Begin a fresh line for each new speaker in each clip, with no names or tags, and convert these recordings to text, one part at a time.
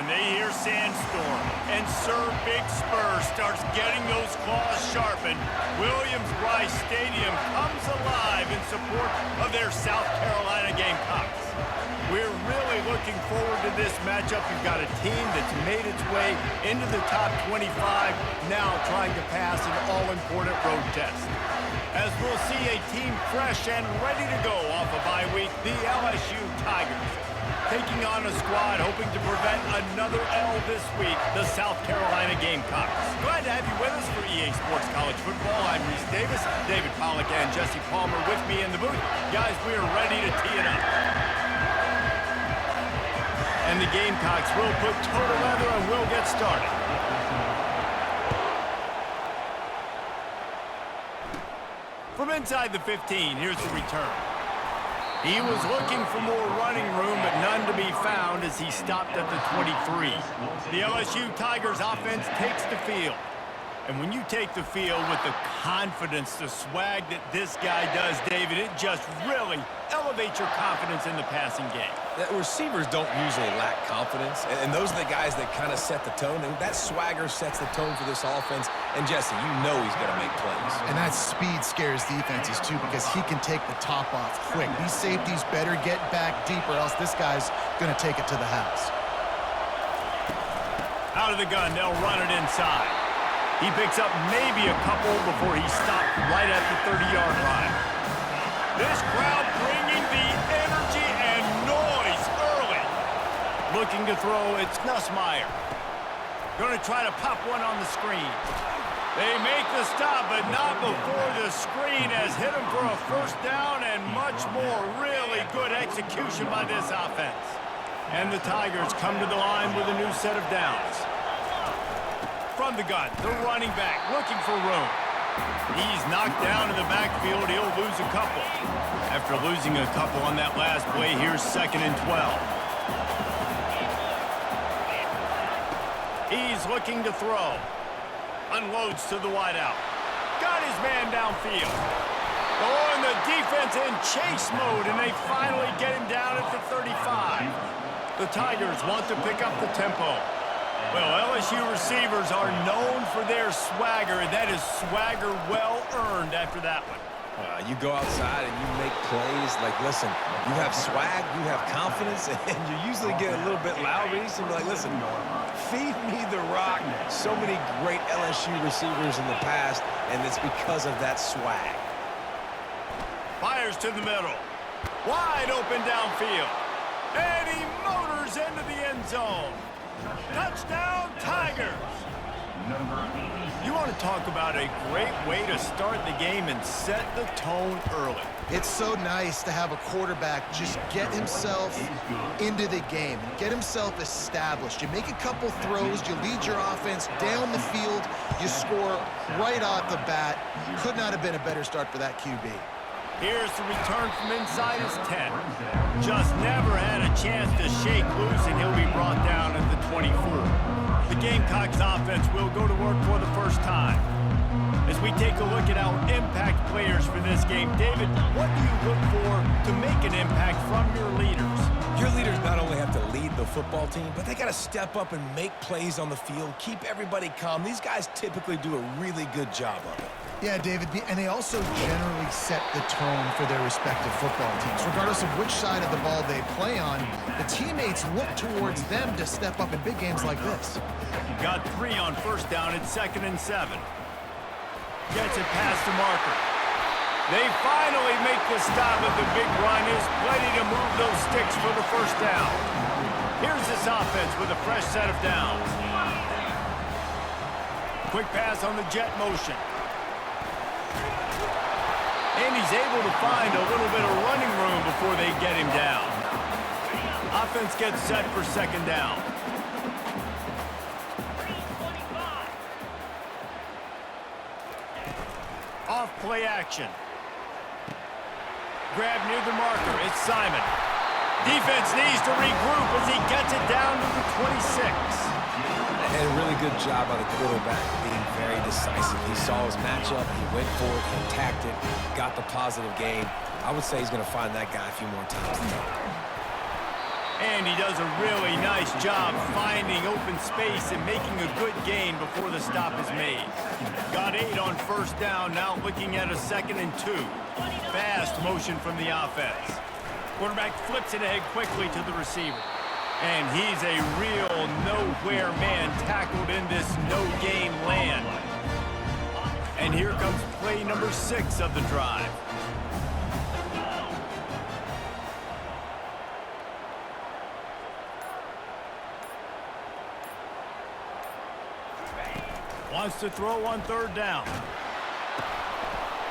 they hear Sandstorm, and Sir Big Spur starts getting those claws sharpened. Williams-Brice Stadium comes alive in support of their South Carolina Gamecocks. We're really looking forward to this matchup. You've got a team that's made its way into the top 25, now trying to pass an all-important road test. As we'll see a team fresh and ready to go off a bye week, the LSU Tigers. Taking on a squad hoping to prevent another L this week, the South Carolina Gamecocks. Glad to have you with us for EA Sports College Football. I'm Reese Davis, David Pollack and Jesse Palmer with me in the booth. Guys, we are ready to tee it up. And the Gamecocks will put total leather and we'll get started. From inside the 15, here's the return. He was looking for more running room, but none to be found as he stopped at the 23. The LSU Tigers offense takes the field. And when you take the field with the confidence, the swag that this guy does, David, it just really elevates your confidence in the passing game.
The receivers don't usually lack confidence, and those are the guys that kind of set the tone. And that swagger sets the tone for this offense. And, Jesse, you know he's going to make plays.
And that speed scares defenses, too, because he can take the top off quick. These safeties better get back deep, or else this guy's going to take it to the house.
Out of the gun, they'll run it inside. He picks up maybe a couple before he stopped right at the 30-yard line. This crowd bringing the energy and noise early. Looking to throw, it's Nussmeier. Going to try to pop one on the screen. They make the stop, but not before the screen has hit him for a first down and much more. Really good execution by this offense. And the Tigers come to the line with a new set of downs. From the gun, the running back looking for room. He's knocked down in the backfield. He'll lose a couple. After losing a couple on that last play, here's 2nd and 12. He's looking to throw. Unloads to the wideout. Got his man downfield. Oh, and the defense in chase mode, and they finally get him down at the 35. The Tigers want to pick up the tempo. Well, LSU receivers are known for their swagger, and that is swagger well earned after that one.
You go outside and you make plays. Like, listen, you have swag, you have confidence, and you usually get a little bit loud. So you're like, listen, feed me the rock. So many great LSU receivers in the past, and it's because of that swag.
Fires to the middle. Wide open downfield. And he motors into the end zone. Touchdown, Tigers! You want to talk about a great way to start the game and set the tone early.
It's so nice to have a quarterback just get himself into the game, get himself established. You make a couple throws, you lead your offense down the field, you score right off the bat. Could not have been a better start for that QB.
Here's the return from inside his 10. Just never had a chance to shake loose, and he'll be brought down at the 24. The Gamecocks offense will go to work for the first time. As we take a look at our impact players for this game, David, what do you look for to make an impact from your leaders?
Your leaders not only have to lead the football team, but they got to step up and make plays on the field, keep everybody calm. These guys typically do a really good job of it.
Yeah, David, and they also generally set the tone for their respective football teams. Regardless of which side of the ball they play on, the teammates look towards them to step up in big games like this.
Got 3 on first down at 2nd and 7. Gets it past the marker. They finally make the stop, but the big run is plenty to move those sticks for the first down. Here's this offense with a fresh set of downs. Quick pass on the jet motion. And he's able to find a little bit of running room before they get him down. Offense gets set for 2nd down. Off play action. Grab near the marker. It's Simon. Defense needs to regroup as he gets it down to the 26.
And a really good job by the quarterback being very decisive. He saw his matchup, he went for it, he attacked it, got the positive gain. I would say he's going to find that guy a few more times.
And he does a really nice job finding open space and making a good gain before the stop is made. Got 8 on first down, now looking at a 2nd and 2. Fast motion from the offense. Quarterback flips it ahead quickly to the receiver. And he's a real nowhere man tackled in this no-gain land. And here comes play number 6 of the drive. Wants to throw on 3rd down.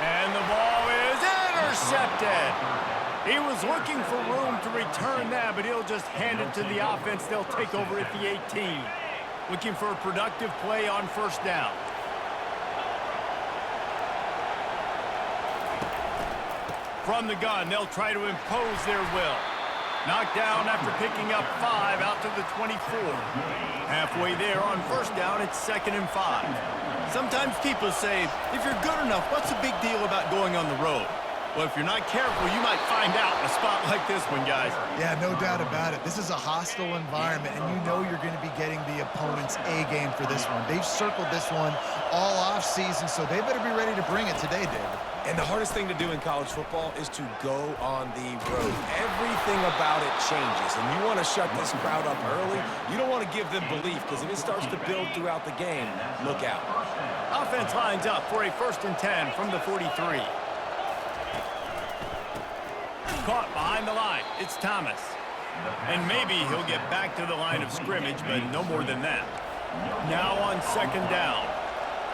And the ball is intercepted. He was looking for room to return that, but he'll just hand it to the offense. They'll take over at the 18. Looking for a productive play on 1st down. From the gun, they'll try to impose their will. Knocked down after picking up 5 out to the 24. Halfway there on 1st down, it's 2nd and 5. Sometimes people say, if you're good enough, what's the big deal about going on the road? Well, if you're not careful, you might find out in a spot like this one, guys.
Yeah, no doubt about it. This is a hostile environment, and you know you're going to be getting the opponent's A-game for this one. They've circled this one all off-season, so they better be ready to bring it today, David.
And the hardest thing to do in college football is to go on the road. Everything about it changes, and you want to shut this crowd up early. You don't want to give them belief, because if it starts to build throughout the game, look out.
Offense lines up for a 1st and 10 from the 43. Caught behind the line. It's Thomas. And maybe he'll get back to the line of scrimmage, but no more than that. Now on 2nd down.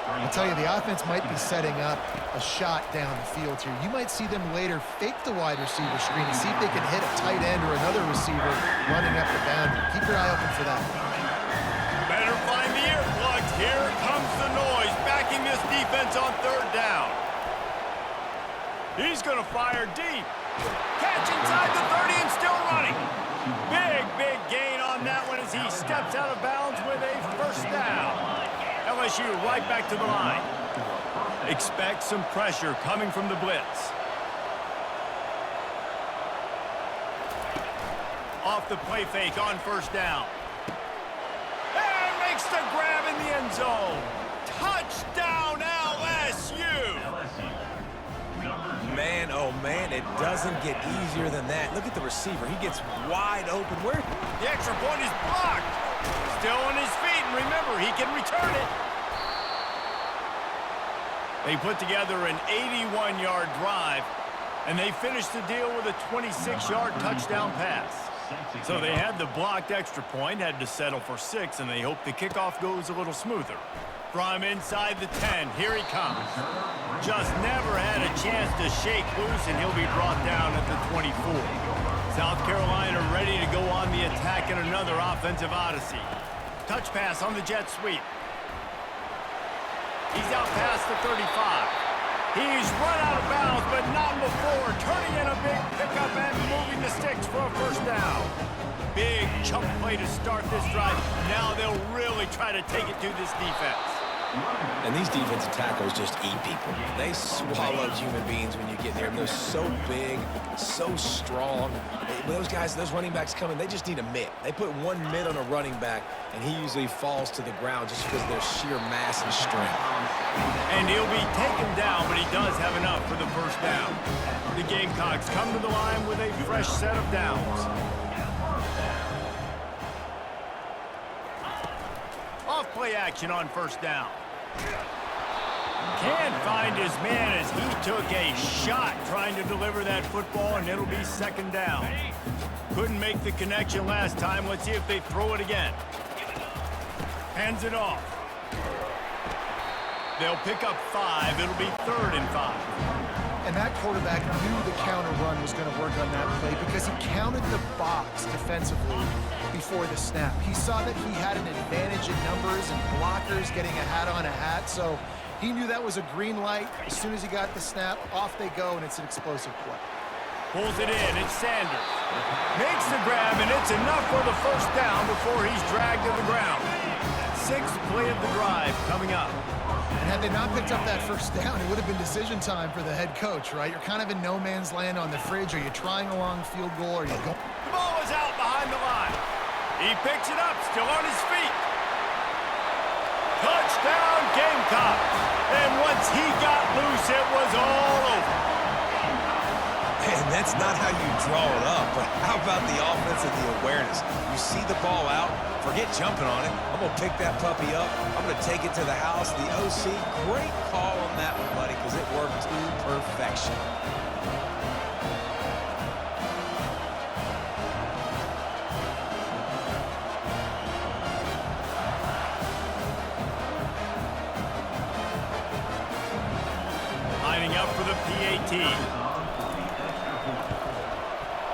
I'll tell you, the offense might be setting up a shot down the field here. You might see them later fake the wide receiver screen and see if they can hit a tight end or another receiver running up the boundary. Keep your eye open for that.
Better find the earplugs. Here comes the noise, backing this defense on 3rd down. He's going to fire deep. Catch inside the 30 and still running. Big gain on that one as he steps out of bounds with a 1st down. LSU right back to the line. Expect some pressure coming from the blitz. Off the play fake on 1st down. And makes the grab in the end zone. Touchdown LSU.
Man, oh man, it doesn't get easier than that. Look at the receiver. He gets wide open. Where?
The extra point is blocked. Still on his feet, and remember, he can return it. They put together an 81-yard drive, and they finished the deal with a 26-yard touchdown pass. So they had the blocked extra point, had to settle for 6, and they hope the kickoff goes a little smoother. From inside the 10, here he comes. Just never had a chance to shake loose, and he'll be brought down at the 24. South Carolina ready to go on the attack in another offensive odyssey. Touch pass on the jet sweep. He's out past the 35. He's run out of bounds, but not before. Turning in a big pickup and moving the sticks for a 1st down. Big chunk play to start this drive. Now they'll really try to take it to this defense.
And these defensive tackles just eat people. They swallow human beings when you get near them. They're so big, so strong. When those guys, those running backs come in, they just need a mitt. They put one mitt on a running back, and he usually falls to the ground just because of their sheer mass and strength.
And he'll be taken down, but he does have enough for the 1st down. The Gamecocks come to the line with a fresh set of downs. Off play action on 1st down. Can't find his man as he took a shot trying to deliver that football, and it'll be 2nd down. Couldn't make the connection last time. Let's see if they throw it again. Hands it off. They'll pick up 5. It'll be 3rd and 5.
And that quarterback knew the counter run was going to work on that play because he counted the box defensively before the snap. He saw that he had an advantage in numbers and blockers getting a hat on a hat, so he knew that was a green light. As soon as he got the snap, off they go, and it's an explosive play.
Pulls it in. It's Sanders. Makes the grab, and it's enough for the 1st down before he's dragged to the ground. 6th play of the drive coming up.
And had they not picked up that 1st down, it would have been decision time for the head coach, right? You're kind of in no man's land on the fridge. Are you trying a long field goal, or are you going?
The ball is out behind the line. He picks it up, still on his feet. Touchdown, Gamecock. And once he got loose, it was all over.
And that's not how you draw it up, but how about the offense and the awareness? You see the ball out, forget jumping on it. I'm going to pick that puppy up. I'm going to take it to the house. The OC, great call on that one, buddy, because it worked to perfection.
Lining up for the PAT.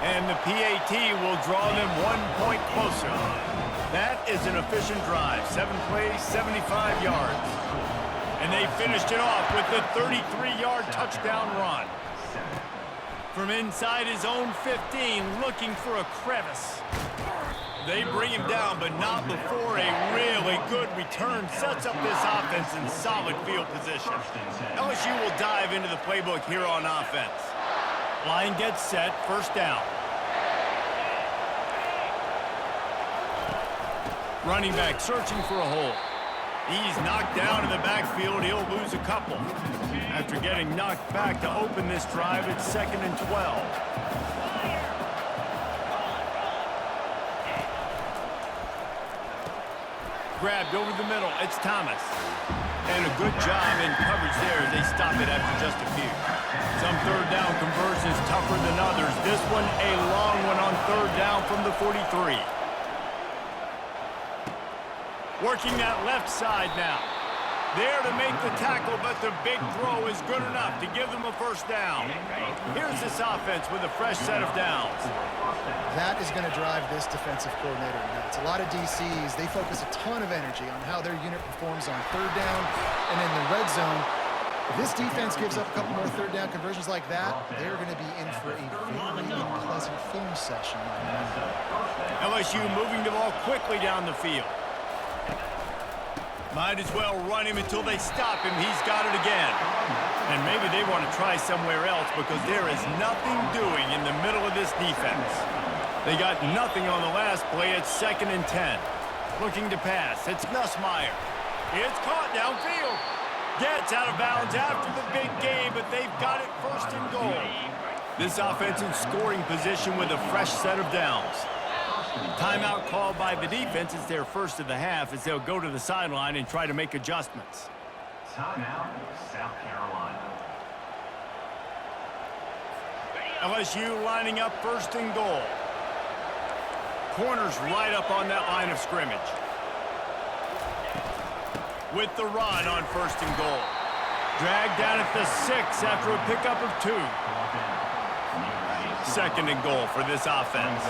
And the PAT will draw them 1 point closer. That is an efficient drive. 7 plays, 75 yards. And they finished it off with the 33-yard touchdown run. From inside his own 15, looking for a crevice. They bring him down, but not before a really good return sets up this offense in solid field position. LSU will dive into the playbook here on offense. Line gets set, first down. Running back searching for a hole. He's knocked down in the backfield. He'll lose a couple. After getting knocked back to open this drive, it's 2nd and 12. Grabbed over the middle. It's Thomas. And a good job in coverage there as they stop it after just a few. Some third down conversions tougher than others. This one a long one on third down from the 43. Working that left side now. There to make the tackle, but the big throw is good enough to give them a first down. Here's this offense with a fresh set of downs.
That is going to drive this defensive coordinator nuts. A lot of DCs, they focus a ton of energy on how their unit performs on third down and in the red zone. If this defense gives up a couple more third down conversions like that, they're going to be in for a very unpleasant film session.
LSU moving the ball quickly down the field. Might as well run him until they stop him. He's got it again. And maybe they want to try somewhere else because there is nothing doing in the middle of this defense. They got nothing on the last play. It's 2nd and 10. Looking to pass. It's Nussmeier. It's caught downfield. Gets out of bounds after the big game, but they've got it 1st and goal. This offense in scoring position with a fresh set of downs. Timeout called by the defense. It's their first of the half as they'll go to the sideline and try to make adjustments.
Timeout, South Carolina.
LSU lining up 1st and goal. Corners right up on that line of scrimmage. With the run on 1st and goal. Dragged down at the 6 after a pickup of 2. 2nd and goal for this offense.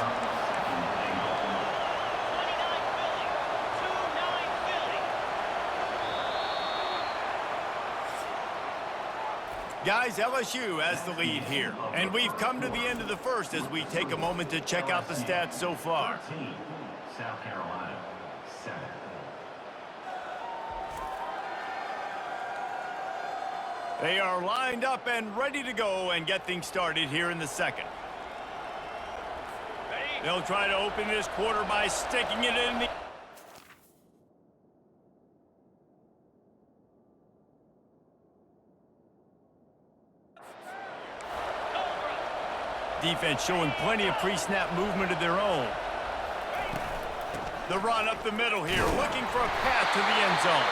Guys, LSU has the lead here. And we've come to the end of the first as we take a moment to check out the stats so far.
South Carolina, 7.
They are lined up and ready to go and get things started here in the second. They'll try to open this quarter by sticking it in the... Defense showing plenty of pre-snap movement of their own. The run up the middle here, looking for a path to the end zone.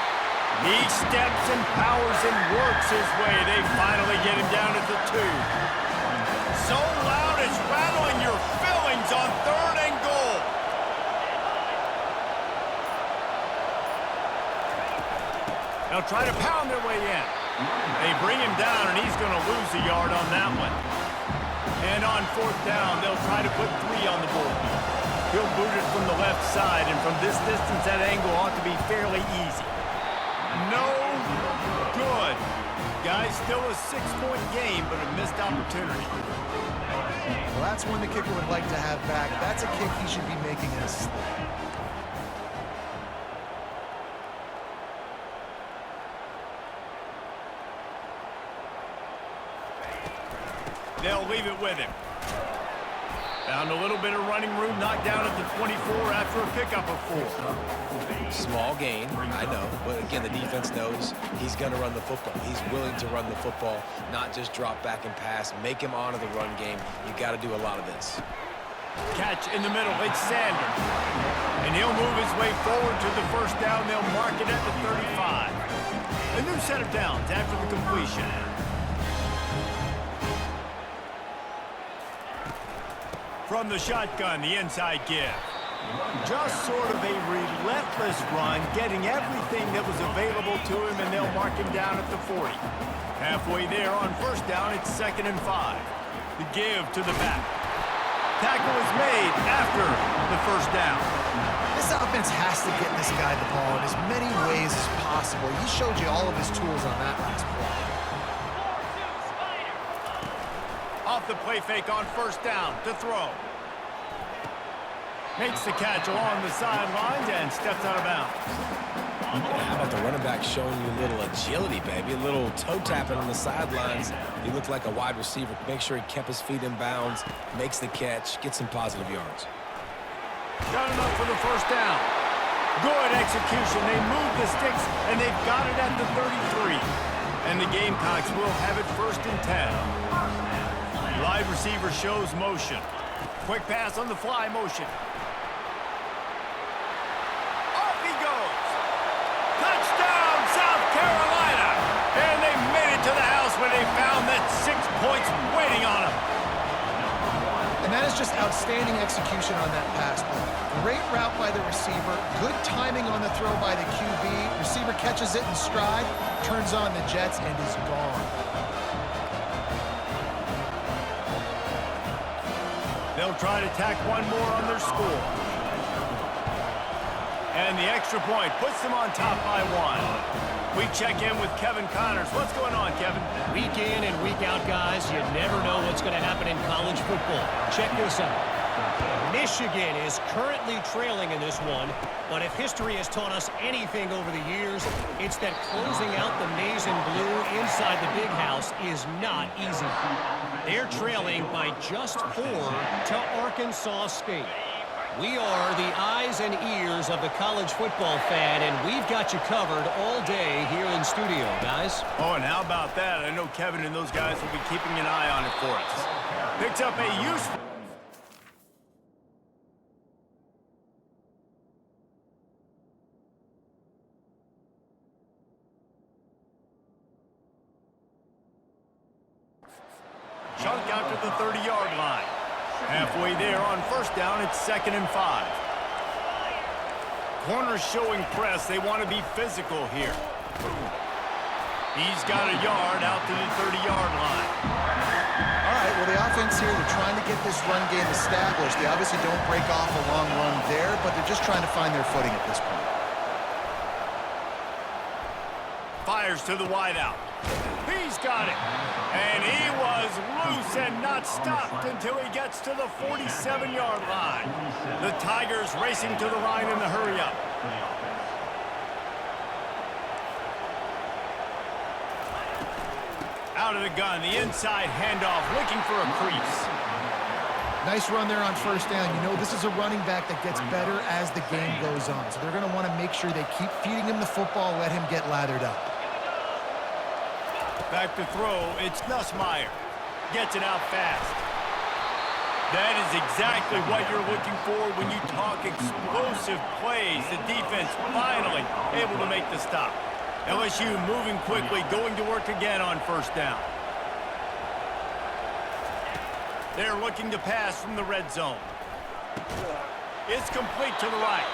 He steps and powers and works his way. They finally get him down at the 2. So loud it's rattling your fillings on 3rd and goal. They'll try to pound their way in. They bring him down, and he's going to lose a yard on that one. And on 4th down, they'll try to put 3 on the board. He'll boot it from the left side, and from this distance, that angle ought to be fairly easy. No good. Guys, still a 6-point game, but a missed opportunity.
Well, that's one the kicker would like to have back. That's a kick he should be making in a slip.
They'll leave it with him. Found a little bit of running room, knocked down at the 24 after a pickup of 4.
Small gain, I know. But again, the defense knows he's going to run the football. He's willing to run the football, not just drop back and pass. Make him honor the run game. You got to do a lot of this.
Catch in the middle. It's Sanders. And he'll move his way forward to the first down. They'll mark it at the 35. A new set of downs after the completion. From the shotgun, the inside give. Just sort of a relentless run, getting everything that was available to him, and they'll mark him down at the 40. Halfway there on first down, it's 2nd and 5. The give to the back. Tackle is made after the first down.
This offense has to get this guy the ball in as many ways as possible. He showed you all of his tools on that last play.
Off the play fake on first down to throw. Makes the catch along the sidelines and steps out of bounds.
How about the running back showing you a little agility, baby? A little toe tapping on the sidelines. He looked like a wide receiver. Make sure he kept his feet in bounds, makes the catch, gets some positive yards.
Got enough for the first down. Good execution. They move the sticks, and they've got it at the 33. And the Gamecocks will have it 1st and 10. Wide receiver shows motion. Quick pass on the fly motion. Off he goes. Touchdown, South Carolina. And they made it to the house where they found that 6 points waiting on them.
And that is just outstanding execution on that pass play. Great route by the receiver. Good timing on the throw by the QB. Receiver catches it in stride, turns on the jets, and is gone.
They'll try to tack one more on their score. And the extra point puts them on top by 1. We check in with Kevin Connors. What's going on, Kevin?
Week in and week out, guys, you never know what's going to happen in college football. Check this out. Michigan is currently trailing in this one, but if history has taught us anything over the years, it's that closing out the maize and blue inside the big house is not easy. They're trailing by just 4 to Arkansas State. We are the eyes and ears of the college football fan, and we've got you covered all day here in studio, guys.
Oh, and how about that? I know Kevin and those guys will be keeping an eye on it for us. Picks up a useful... chunk out to the 30-yard line. Halfway there on first down, it's 2nd and 5. Corners showing press. They want to be physical here. He's got a yard out to the 30-yard line.
All right, well, the offense here, they're trying to get this run game established. They obviously don't break off a long run there, but they're just trying to find their footing at this point.
Fires to the wideout. He's got it. And he was loose and not stopped until he gets to the 47-yard line. The Tigers racing to the line in the hurry-up. Out of the gun, the inside handoff, looking for a crease.
Nice run there on first down. You know, this is a running back that gets better as the game goes on. So they're going to want to make sure they keep feeding him the football, let him get lathered up.
Back to throw, it's Nussmeier. Gets it out fast. That is exactly what you're looking for when you talk explosive plays. The defense finally able to make the stop. LSU moving quickly, going to work again on first down. They're looking to pass from the red zone. It's complete to the right.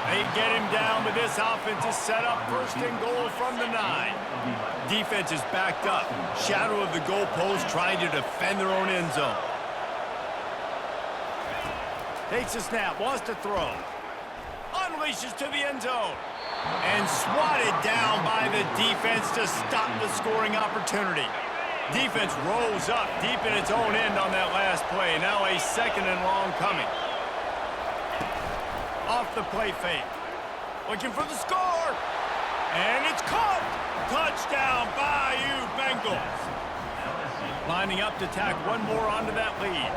They get him down, but this offense is set up 1st and goal from the 9. Defense is backed up. Shadow of the goalpost trying to defend their own end zone. Takes a snap, wants to throw. Unleashes to the end zone. And swatted down by the defense to stop the scoring opportunity. Defense rolls up deep in its own end on that last play. Now a 2nd and long coming. Off the play fake. Looking for the score. And it's caught. Touchdown, Bayou Bengals. Lining up to tack one more onto that lead.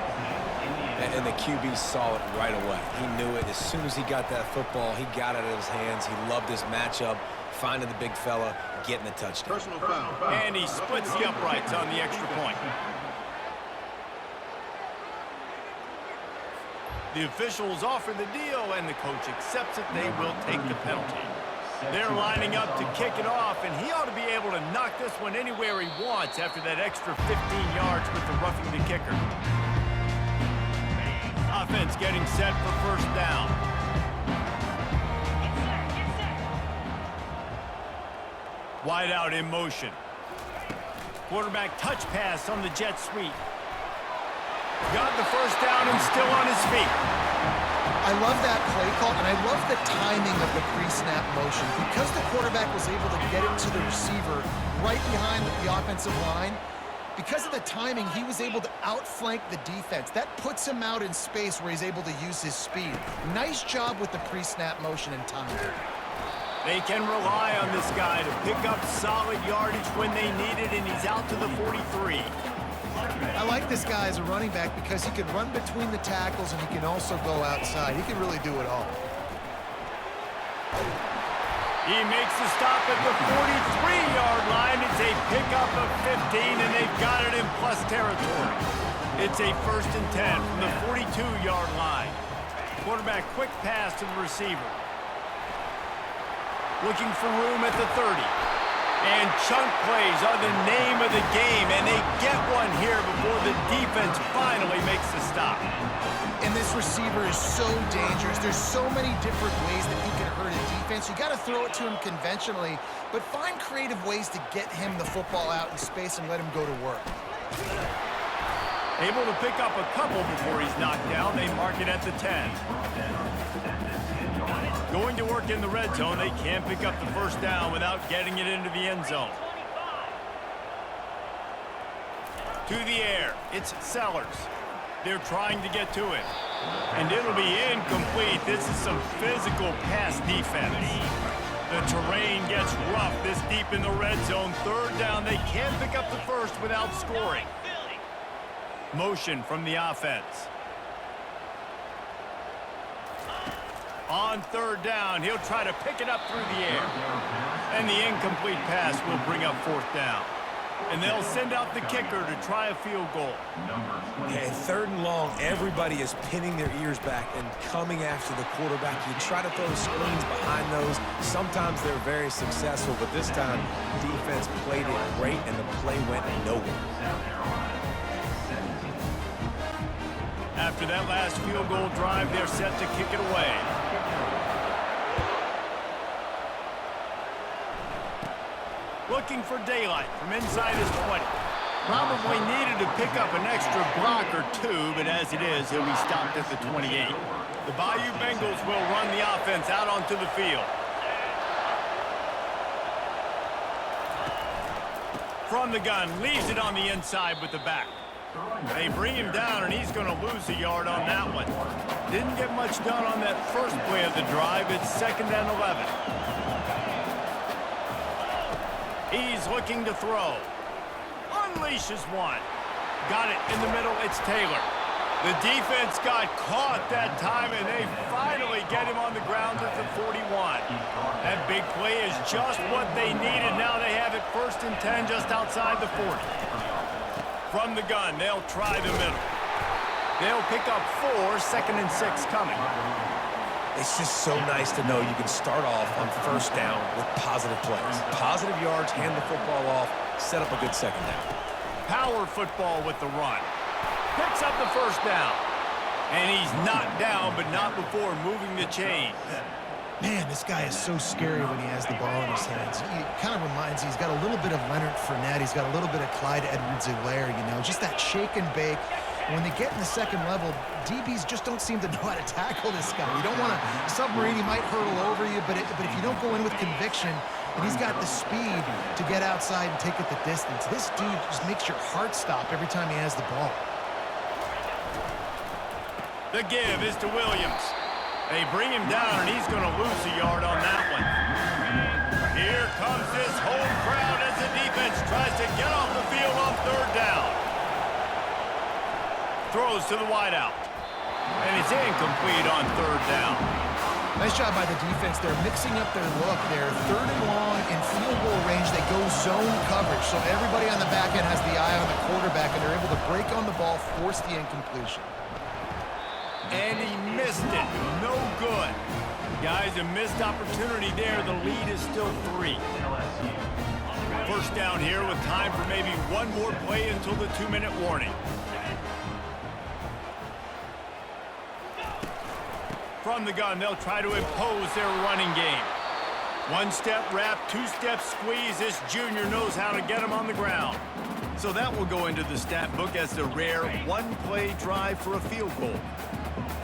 And the QB saw it right away. He knew it. As soon as he got that football, he got it out of his hands. He loved his matchup, finding the big fella, getting the touchdown.
Personal foul.
And he splits the uprights on the extra point. The officials offer the deal, and the coach accepts it. They will take the penalty. They're lining up to kick it off, and he ought to be able to knock this one anywhere he wants after that extra 15 yards with the roughing the kicker. Offense getting set for first down. Wide out in motion. Quarterback touch pass on the jet sweep. Got the first down and still on his feet.
I love that play call, and I love the timing of the pre-snap motion. Because the quarterback was able to get it to the receiver right behind the offensive line, because of the timing, he was able to outflank the defense. That puts him out in space where he's able to use his speed. Nice job with the pre-snap motion and timing.
They can rely on this guy to pick up solid yardage when they need it, and he's out to the 43.
I like this guy as a running back because he can run between the tackles and he can also go outside. He can really do it all.
He makes the stop at the 43-yard line. It's a pickup of 15, and they've got it in plus territory. It's a 1st and 10 from the 42-yard line. Quarterback quick pass to the receiver. Looking for room at the 30. And chunk plays are the name of the game, and they get one here before the defense finally makes the stop.
And this receiver is so dangerous. There's so many different ways that he can hurt a defense. You got to throw it to him conventionally, but find creative ways to get him the football out in space and let him go to work.
Able to pick up a couple before he's knocked down. They mark it at the 10. Going to work in the red zone. They can't pick up the first down without getting it into the end zone. To the air. It's Sellers. They're trying to get to it. And it'll be incomplete. This is some physical pass defense. The terrain gets rough this deep in the red zone. 3rd down. They can't pick up the first without scoring. Motion from the offense. On 3rd down, he'll try to pick it up through the air. And the incomplete pass will bring up 4th down. And they'll send out the kicker to try a field goal.
And 3rd and long, everybody is pinning their ears back and coming after the quarterback. You try to throw screens behind those. Sometimes they're very successful, but this time, defense played it great, and the play went nowhere.
After that last field goal drive, they're set to kick it away. Looking for daylight from inside his 20. Probably needed to pick up an extra block or two, but as it is, he'll be stopped at the 28. The Bayou Bengals will run the offense out onto the field. From the gun, leaves it on the inside with the back. They bring him down, and he's going to lose a yard on that one. Didn't get much done on that first play of the drive. It's 2nd and 11. He's looking to throw. Unleashes one. Got it in the middle. It's Taylor. The defense got caught that time, and they finally get him on the ground at the 41. That big play is just what they needed. Now they have it 1st and 10 just outside the 40. From the gun, they'll try the middle. They'll pick up 4, 2nd and 6 coming.
It's just so nice to know you can start off on 1st down with positive plays. Positive yards, hand the football off, set up a good 2nd down.
Power football with the run. Picks up the 1st down. And he's knocked down, but not before moving the chains.
Man, this guy is so scary when he has the ball in his hands. He kind of reminds me, he's got a little bit of Leonard Fournette. He's got a little bit of Clyde Edwards-Helaire, you know, just that shake and bake. When they get in the 2nd level, DBs just don't seem to know how to tackle this guy. You don't want to submarine, he might hurtle over you, but if you don't go in with conviction, and he's got the speed to get outside and take it the distance, this dude just makes your heart stop every time he has the ball.
The give is to Williams. They bring him down, and he's going to lose a yard on that one. Here comes this whole crowd as the defense tries to get off the field on 3rd down. Throws to the wideout. And it's incomplete on third down.
Nice job by the defense. They're mixing up their look. They're third and long in field goal range. They go zone coverage. So everybody on the back end has the eye on the quarterback, and they're able to break on the ball, force the incompletion.
And he missed it. No good. Guys, a missed opportunity there. The lead is still 3. First down here with time for maybe one more play until the 2-minute warning. From the gun, they'll try to impose their running game. One-step wrap, two-step squeeze. This junior knows how to get him on the ground. So that will go into the stat book as the rare one-play drive for a field goal.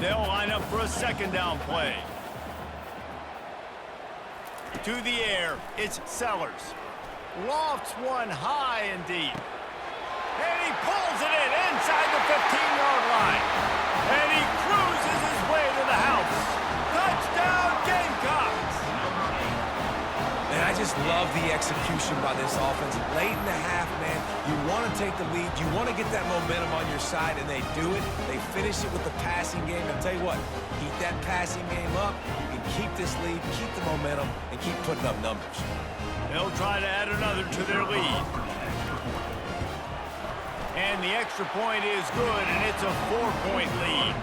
They'll line up for a second down play. To the air, it's Sellers. Lofts one high and deep. And he pulls it in inside the 15-yard line. And he cruises his way to the house. Touchdown, Gamecocks!
And I just love the execution by this offense. Late in the half, man, you want to take the lead. You want to get that momentum on your side, and they do it. They finish it with the passing game. I'll tell you what, keep that passing game up. You can keep this lead, keep the momentum, and keep putting up numbers.
They'll try to add another to their lead. And the extra point is good, and it's a 4-point lead.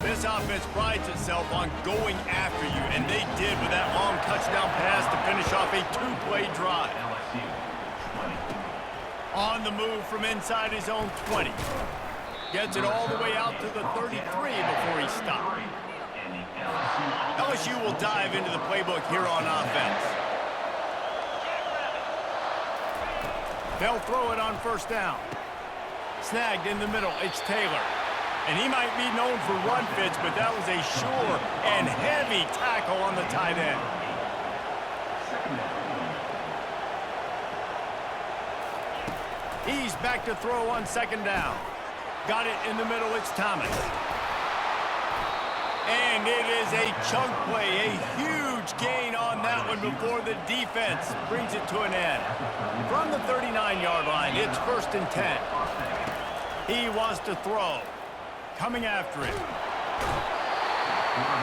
This offense prides itself on going after you, and they did with that long touchdown pass to finish off a 2-play drive. On the move from inside his own 20. Gets it all the way out to the 33 before he stopped. LSU will dive into the playbook here on offense. They'll throw it on first down. Snagged in the middle, it's Taylor. And he might be known for run fits, but that was a sure and heavy tackle on the tight end. He's back to throw on second down. Got it in the middle, it's Thomas. And it is a chunk play, a huge gain on that one before the defense brings it to an end. From the 39-yard line, it's 1st and 10. He wants to throw. Coming after it.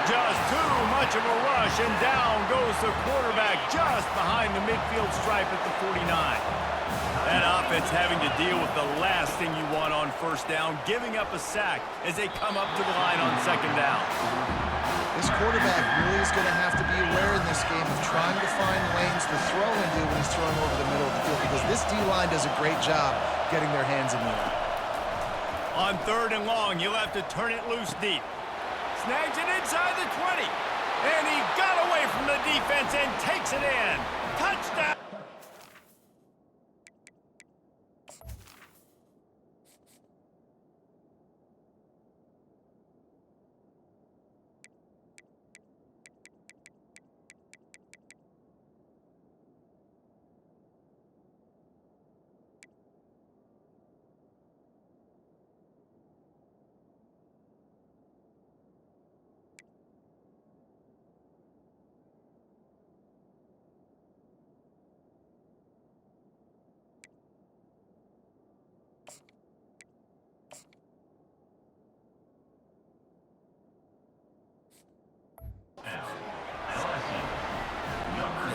Just too much of a rush, and down goes the quarterback just behind the midfield stripe at the 49. That offense having to deal with the last thing you want on first down, giving up a sack as they come up to the line on second down.
This quarterback really is going to have to be aware in this game of trying to find lanes to throw into when he's throwing over the middle of the field, because this D-line does a great job getting their hands in the air.
On 3rd and long, you'll have to turn it loose deep. Snags it inside the 20. And he got away from the defense and takes it in. Touchdown!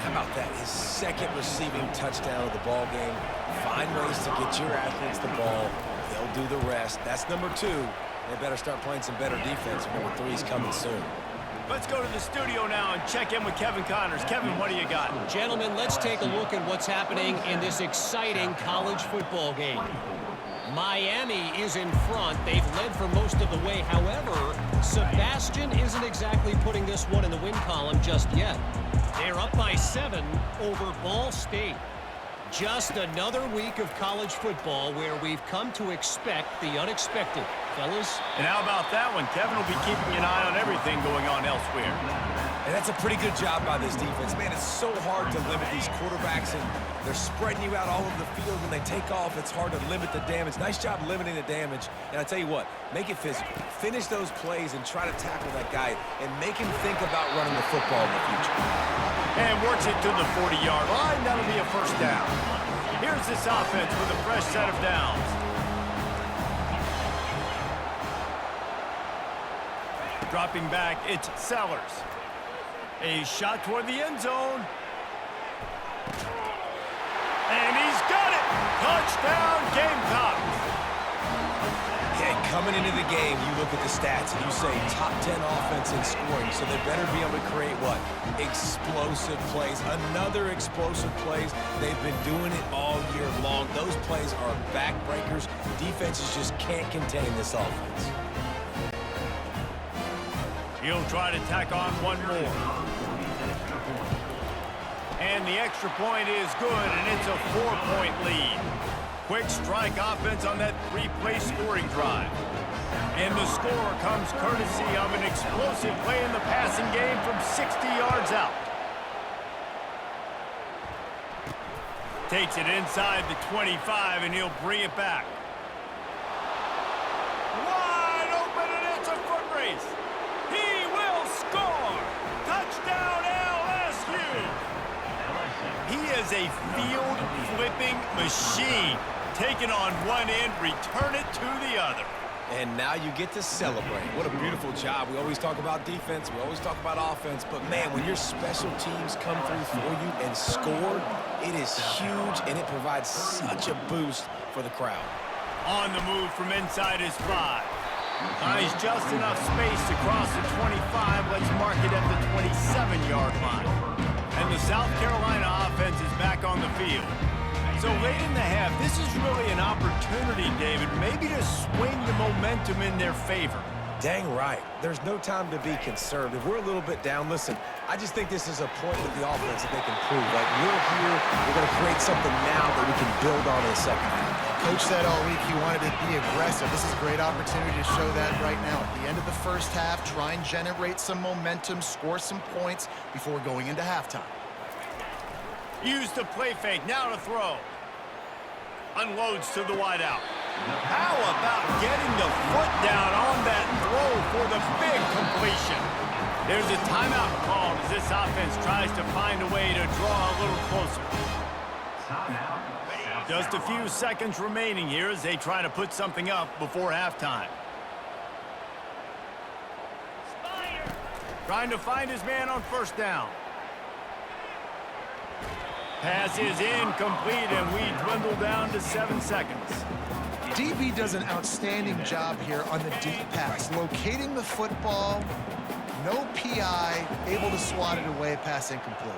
How about that? His second receiving touchdown of the ball game. Find ways to get your athletes the ball. They'll do the rest. That's number 2. They better start playing some better defense. Number 3 is coming soon.
Let's go to the studio now and check in with Kevin Connors. Kevin, what do you got?
Gentlemen, let's take a look at what's happening in this exciting college football game. Miami is in front. They've led for most of the way. However, Sebastian isn't exactly putting this one in the win column just yet. They're up by 7 over Ball State. Just another week of college football where we've come to expect the unexpected. Fellas?
And how about that one? Kevin will be keeping an eye on everything going on elsewhere.
And that's a pretty good job by this defense. Man, it's so hard to limit these quarterbacks, and they're spreading you out all over the field. When they take off, it's hard to limit the damage. Nice job limiting the damage. And I tell you what, make it physical. Finish those plays and try to tackle that guy and make him think about running the football in the future.
And works it to the 40-yard line. That'll be a first down. Here's this offense with a fresh set of downs. Dropping back, it's Sellers. A shot toward the end zone. And he's got it! Touchdown, Gamecocks!
And coming into the game, you look at the stats and you say top 10 offense in scoring, so they better be able to create what? Explosive plays. Another explosive plays. They've been doing it all year long. Those plays are backbreakers. Defenses just can't contain this offense.
He'll try to tack on one more. And the extra point is good, and it's a 4-point lead. Quick strike offense on that 3-play scoring drive. And the score comes courtesy of an explosive play in the passing game from 60 yards out. Takes it inside the 25, and he'll bring it back. Wide open, and it's a foot race. He will score! Touchdown, LSU! He is a field-flipping machine. Take it on one end, return it to the other.
And now you get to celebrate. What a beautiful job. We always talk about defense. We always talk about offense. But, man, when your special teams come through for you and score, it is huge, and it provides such a boost for the crowd.
On the move from inside his 5. He's just enough space to cross the 25. Let's mark it at the 27-yard line. And the South Carolina offense is back on the field. So late in the half, this is really an opportunity, David, maybe to swing the momentum in their favor.
Dang right. There's no time to be conservative. We're a little bit down. Listen, I just think this is a point with the offense that they can prove. Like, we're here, we're going to create something now that we can build on in the second half.
Coach said all week he wanted to be aggressive. This is a great opportunity to show that right now. At the end of the first half, try and generate some momentum, score some points before going into halftime.
Use the play fake, now to throw. Unloads to the wideout. How about getting the foot down on that throw for the big completion? There's a timeout called as this offense tries to find a way to draw a little closer.
Timeout.
Just a few seconds remaining here as they try to put something up before halftime. Trying to find his man on first down. Pass is incomplete, and we dwindle down to 7 seconds.
DB does an outstanding job here on the deep pass, locating the football, no PI, able to swat it away, pass incomplete.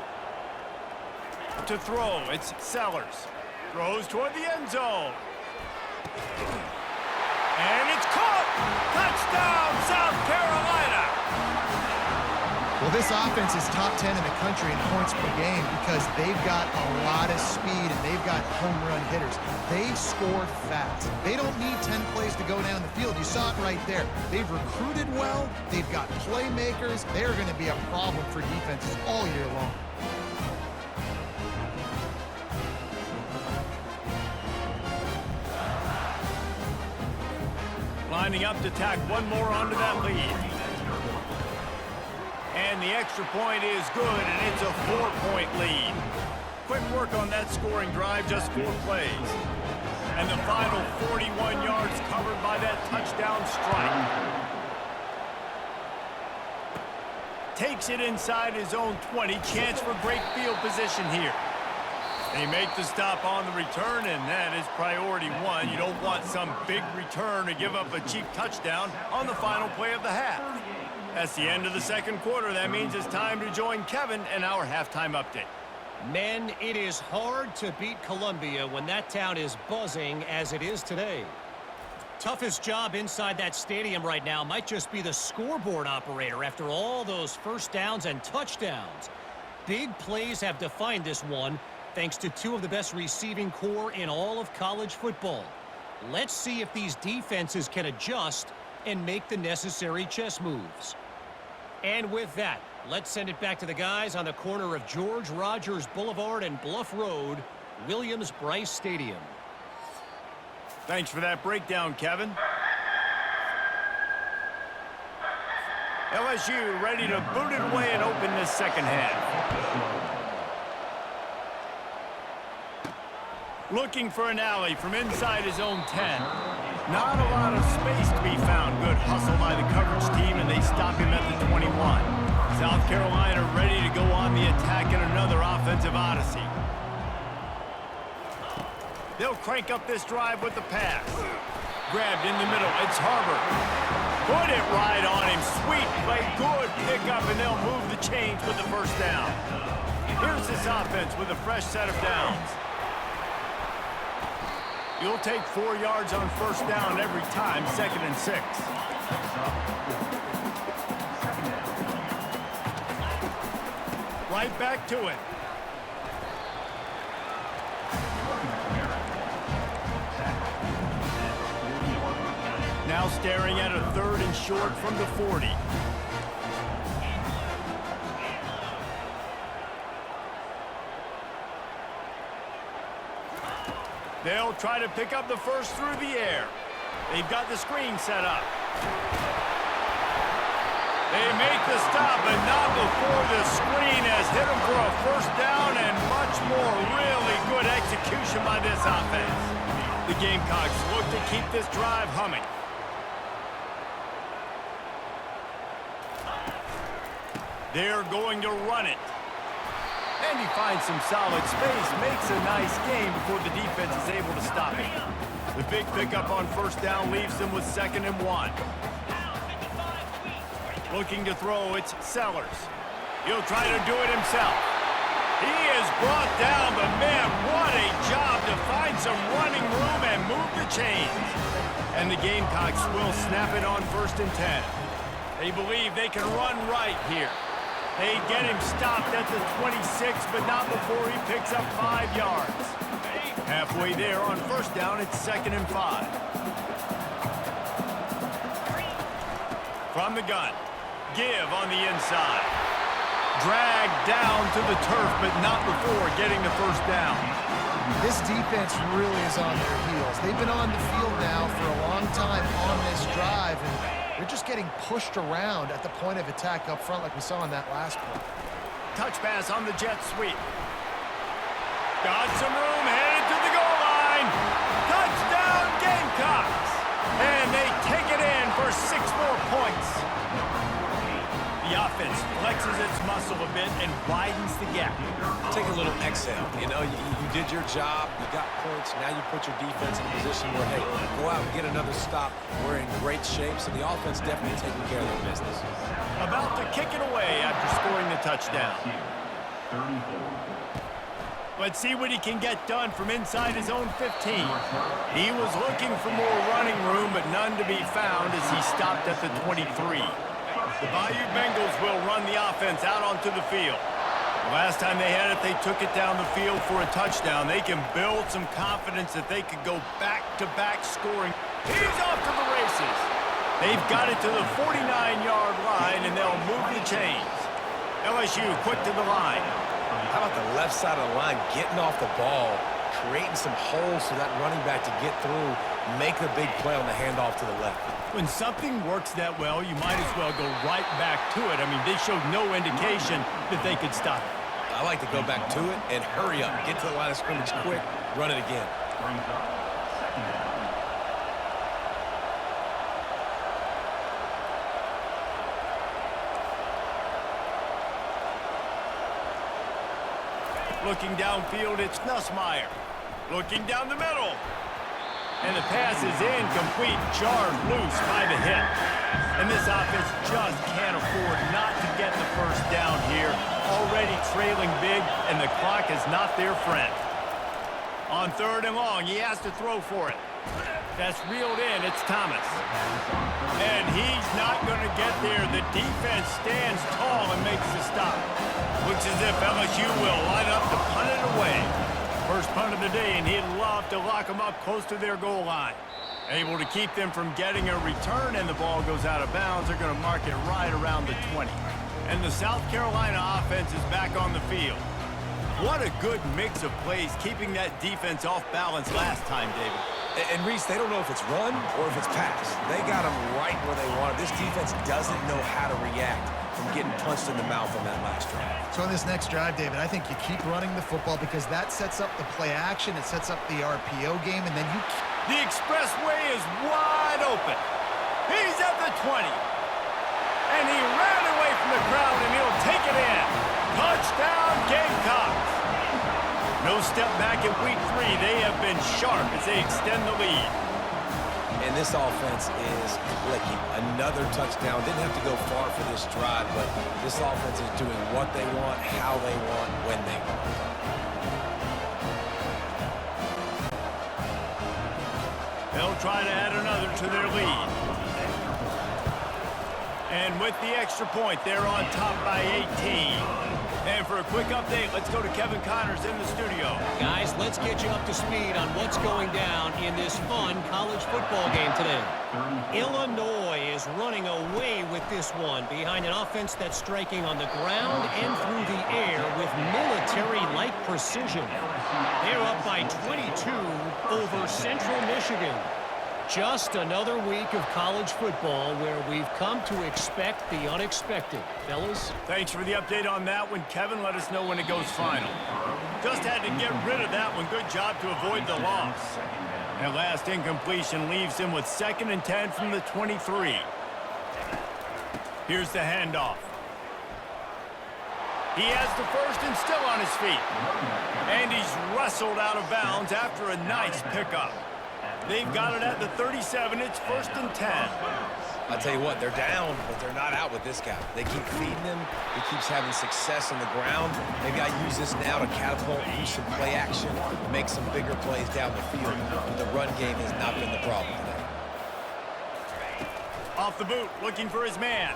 To throw, it's Sellers. Throws toward the end zone. And it's caught! Touchdown, South Carolina!
Well, this offense is top 10 in the country in points per game because they've got a lot of speed and they've got home run hitters. They score fast. They don't need 10 plays to go down the field. You saw it right there. They've recruited well. They've got playmakers. They're going to be a problem for defenses all year long.
Lining up to tack one more onto that lead. And the extra point is good, and it's a 4-point lead. Quick work on that scoring drive, just 4 plays. And the final 41 yards covered by that touchdown strike. Takes it inside his own 20. Chance for great field position here. They make the stop on the return, and that is priority 1. You don't want some big return to give up a cheap touchdown on the final play of the half. That's the end of the second quarter. That means it's time to join Kevin in our halftime update.
Men, it is hard to beat Columbia when that town is buzzing as it is today. Toughest job inside that stadium right now might just be the scoreboard operator after all those first downs and touchdowns. Big plays have defined this one, thanks to 2 of the best receiving core in all of college football. Let's see if these defenses can adjust and make the necessary chess moves. And with that, let's send it back to the guys on the corner of George Rogers Boulevard and Bluff Road, Williams-Brice Stadium.
Thanks for that breakdown, Kevin. LSU ready to boot it away and open this second half. Looking for an alley from inside his own 10. Not a lot of space to be found. Good hustle by the coverage team, and they stop him at the 21. South Carolina ready to go on the attack in another offensive odyssey. They'll crank up this drive with the pass. Grabbed in the middle. It's Harbor. Put it right on him. Sweet play. Good pickup, and they'll move the chains with the first down. Here's this offense with a fresh set of downs. You'll take 4 yards on first down every time, 2nd and 6. Right back to it. Now staring at a 3rd and short from the 40. They'll try to pick up the first through the air. They've got the screen set up. They make the stop, but not before the screen has hit them for a first down and much more. Really good execution by this offense. The Gamecocks look to keep this drive humming. They're going to run it. And he finds some solid space, makes a nice game before the defense is able to stop him. The big pickup on first down leaves them with 2nd and 1. Looking to throw, it's Sellers. He'll try to do it himself. He is brought down, but man, what a job to find some running room and move the chains. And the Gamecocks will snap it on 1st and 10. They believe they can run right here. They get him stopped at the 26, but not before he picks up 5 yards. Halfway there on first down, it's 2nd and 5. From the gun, give on the inside. Dragged down to the turf, but not before getting the first down.
This defense really is on their heels. They've been on the field now for a long time on this drive, and they're just getting pushed around at the point of attack up front like we saw in that last play.
Touch pass on the jet sweep. Got some room, headed to the goal line. Touchdown, Gamecocks! And they take it in for 6 more points. The offense flexes its muscle a bit and widens the gap.
Take a little exhale. You know, you did your job. You got points. Now you put your defense in a position where, hey, go out and get another stop. We're in great shape, so the offense definitely taking care of their business.
About to kick it away after scoring the touchdown. Let's see what he can get done from inside his own 15. He was looking for more running room, but none to be found as he stopped at the 23. The Bayou Bengals will run the offense out onto the field. The last time they had it, they took it down the field for a touchdown. They can build some confidence that they could go back-to-back scoring. He's off to the races. They've got it to the 49-yard line, and they'll move the chains. LSU quick to the line.
How about the left side of the line getting off the ball, creating some holes for that running back to get through, make the big play on the handoff to the left.
When something works that well, you might as well go right back to it. I mean, they showed no indication that they could stop it.
I like to go back to it and hurry up. Get to the line of scrimmage quick, run it again.
Looking downfield, it's Nussmeier. Looking down the middle. And the pass is incomplete, jarred loose by the hit. And this offense just can't afford not to get the first down here. Already trailing big, and the clock is not their friend. On 3rd and long, he has to throw for it. That's reeled in, it's Thomas. And he's not going to get there. The defense stands tall and makes the stop. Looks as if LSU will line up to punt it away. First punt of the day, and he'd love to lock them up close to their goal line. Able to keep them from getting a return, and the ball goes out of bounds. They're going to mark it right around the 20. And the South Carolina offense is back on the field. What a good mix of plays, keeping that defense off balance last time, David.
And Reese, they don't know if it's run or if it's pass. They got them right where they want it. This defense doesn't know how to react. from getting punched in the mouth on that last drive.
So on this next drive, David, I think you keep running the football because that sets up the play action, it sets up the RPO game, and then you...
The expressway is wide open. He's at the 20. And he ran away from the crowd, and he'll take it in. Touchdown, Gamecocks. No step back in week 3. They have been sharp as they extend the lead.
And this offense is clicking. Another touchdown. Didn't have to go far for this drive, but this offense is doing what they want, how they want, when they want.
They'll try to add another to their lead. And with the extra point, they're on top by 18. And for a quick update, let's go to Kevin Connors in the studio.
Guys, let's get you up to speed on what's going down in this fun college football game today. Illinois is running away with this one behind an offense that's striking on the ground and through the air with military-like precision. They're up by 22 over Central Michigan. Just another week of college football where we've come to expect the unexpected. Fellas?
Thanks for the update on that one, Kevin. Let us know when it goes final. Just had to get rid of that one. Good job to avoid the loss. That last incompletion leaves him with 2nd and 10 from the 23. Here's the handoff. He has the first and still on his feet. And he's wrestled out of bounds after a nice pickup. They've got it at the 37. It's 1st and 10.
I'll tell you what, they're down, but they're not out with this guy. They keep feeding him. He keeps having success on the ground. Maybe I use this now to catapult, use some play action, make some bigger plays down the field. But the run game has not been the problem today.
Off the boot, looking for his man.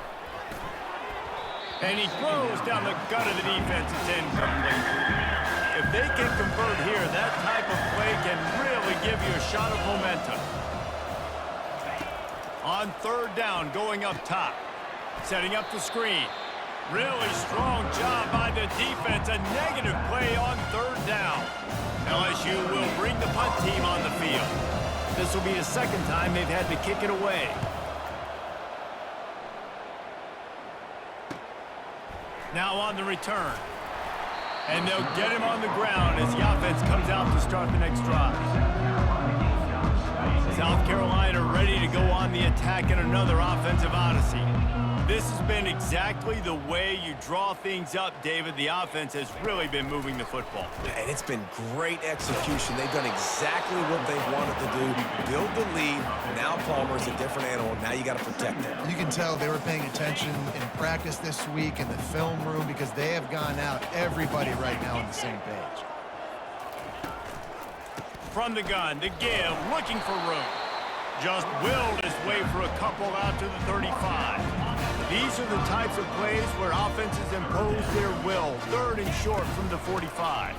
And he throws down the gut of the defense. It's incomplete. If they can convert here, that type of play can really give you a shot of momentum. On 3rd down, going up top. Setting up the screen. Really strong job by the defense. A negative play on 3rd down. LSU will bring the punt team on the field. This will be the 2nd time they've had to kick it away. Now on the return. And they'll get him on the ground as the offense comes out to start the next drive. South Carolina ready to go on the attack in another offensive odyssey. This has been exactly the way you draw things up, David. The offense has really been moving the football.
And it's been great execution. They've done exactly what they wanted to do. Build the lead. Now Palmer's a different animal. Now you got to protect him.
You can tell they were paying attention in practice this week in the film room because they have gone out, everybody right now on the same page.
From the gun, the give, looking for room. Just willed his way for a couple out to the 35. These are the types of plays where offenses impose their will. 3rd and short from the 45.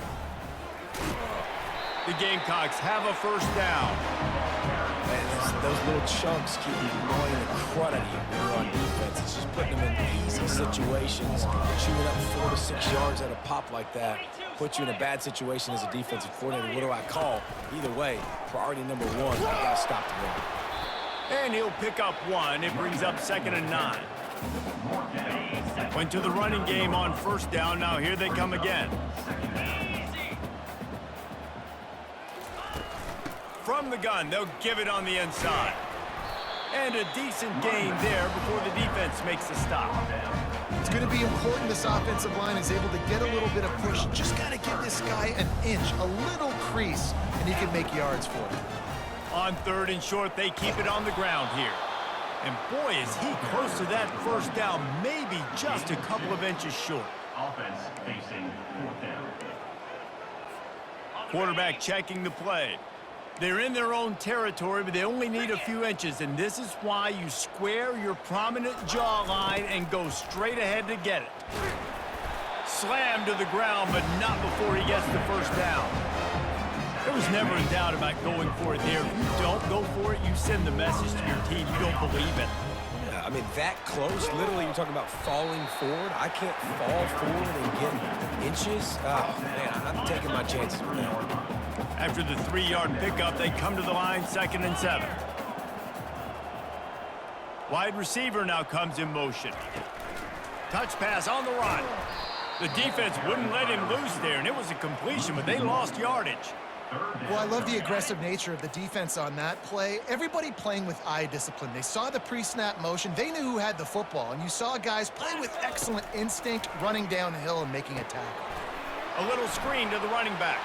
The Gamecocks have a 1st down.
And those little chunks keep annoying the crud out of you when you're on defense. It's just putting them in easy situations. Chewing up 4 to 6 yards at a pop like that puts you in a bad situation as a defensive coordinator. What do I call? Either way, priority number 1, you got to stop the run.
And he'll pick up 1. It brings up 2nd and 9. Went to the running game on 1st down. Now here they come again. From the gun, they'll give it on the inside. And a decent gain there before the defense makes the stop.
It's going to be important this offensive line is able to get a little bit of push. Just got to give this guy an inch, a little crease, and he can make yards for it.
On 3rd and short, they keep it on the ground here. And boy, is he close to that 1st down, maybe just a couple of inches short.
Offense facing 4th down.
Quarterback checking the play. They're in their own territory, but they only need a few inches, and this is why you square your prominent jawline and go straight ahead to get it. Slammed to the ground, but not before he gets the 1st down. There was never a doubt about going for it there. If you don't go for it, you send the message to your team you don't believe it.
Yeah, I mean, that close, literally you're talking about falling forward. I can't fall forward and get inches. Oh, man, I'm taking my chances with that.
After the 3-yard pickup, they come to the line, 2nd and 7. Wide receiver now comes in motion. Touch pass on the run. The defense wouldn't let him loose there, and it was a completion, but they lost yardage.
Well, I love the aggressive nature of the defense on that play. Everybody playing with eye discipline. They saw the pre-snap motion. They knew who had the football, and you saw guys play with excellent instinct, running downhill and making a tackle.
A little screen to the running back.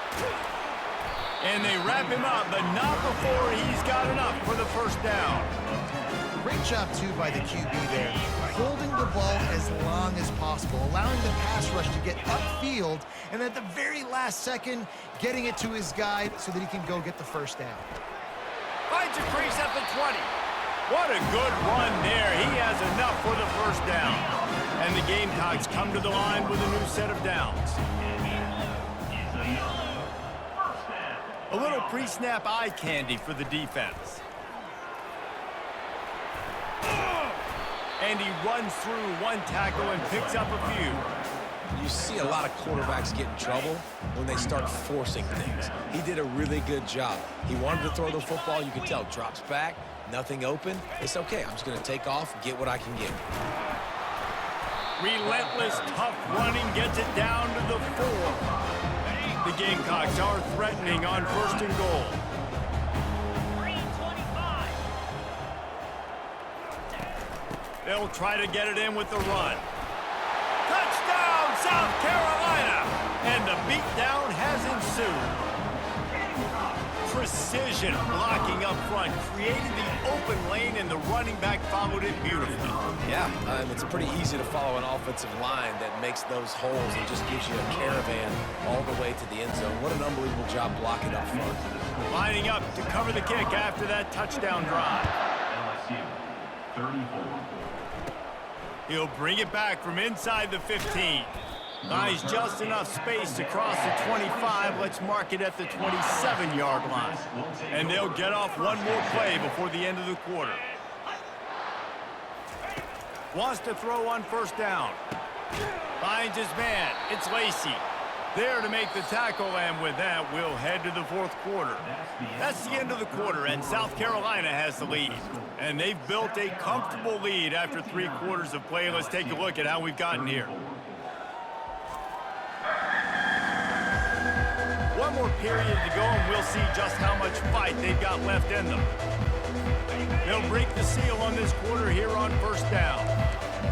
And they wrap him up, but not before he's got enough for the first down.
Great job, too, by the QB there. Holding the ball as long as possible, allowing the pass rush to get upfield, and at the very last second, getting it to his guy so that he can go get the first down.
Finds a crease at the 20. What a good run there. He has enough for the first down. And the Gamecocks come to the line with a new set of downs. A little pre-snap eye candy for the defense. And he runs through one tackle and picks up a few.
You see a lot of quarterbacks get in trouble when they start forcing things. He did a really good job. He wanted to throw the football. You can tell, drops back, nothing open. It's okay. I'm just going to take off, get what I can get.
Relentless, tough running gets it down to the 4. The Gamecocks are threatening on 1st and goal. They'll try to get it in with the run. Touchdown, South Carolina! And the beatdown has ensued. Precision blocking up front, created the open lane, and the running back followed it beautifully.
Yeah, it's pretty easy to follow an offensive line that makes those holes and just gives you a caravan all the way to the end zone. What an unbelievable job blocking up front.
Lining up to cover the kick after that touchdown drive.
LSU, 34.
He'll bring it back from inside the 15. Buys just enough space to cross the 25. Let's mark it at the 27-yard line. And they'll get off one more play before the end of the quarter. Wants to throw on 1st down. Finds his man. It's Lacey. There to make the tackle, and with that, we'll head to the 4th quarter. That's the end of the quarter, and South Carolina has the lead. And they've built a comfortable lead after 3 quarters of play. Let's take a look at how we've gotten here. One more period to go, and we'll see just how much fight they've got left in them. They'll break the seal on this quarter here on 1st down.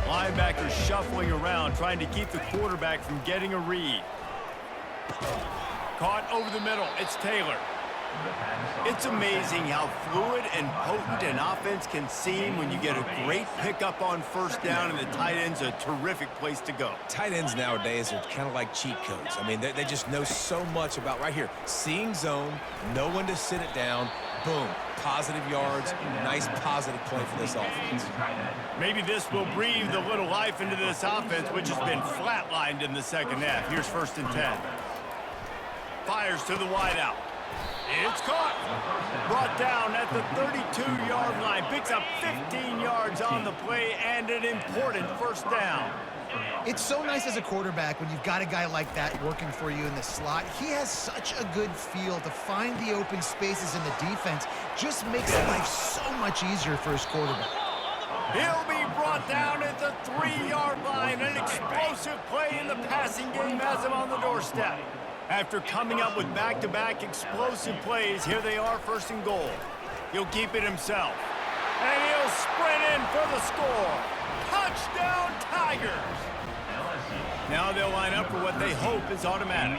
Linebackers shuffling around, trying to keep the quarterback from getting a read. Caught over the middle. It's Taylor. It's amazing how fluid and potent an offense can seem when you get a great pickup on 1st down, and the tight end's a terrific place to go.
Tight ends nowadays are kind of like cheat codes. I mean, they just know so much about right here. Seeing zone, know when to sit it down, boom, positive yards, nice positive play for this offense.
Maybe this will breathe a little life into this offense, which has been flatlined in the 2nd half. Here's 1st and 10. Fires to the wideout. It's caught. Brought down at the 32-yard line. Picks up 15 yards on the play and an important 1st down.
It's so nice as a quarterback when you've got a guy like that working for you in the slot. He has such a good feel to find the open spaces in the defense. Just makes life so much easier for his quarterback.
He'll be brought down at the 3-yard line. An explosive play in the passing game has him on the doorstep. After coming up with back-to-back explosive plays, here they are 1st and goal. He'll keep it himself. And he'll sprint in for the score. Touchdown, Tigers! Now they'll line up for what they hope is automatic.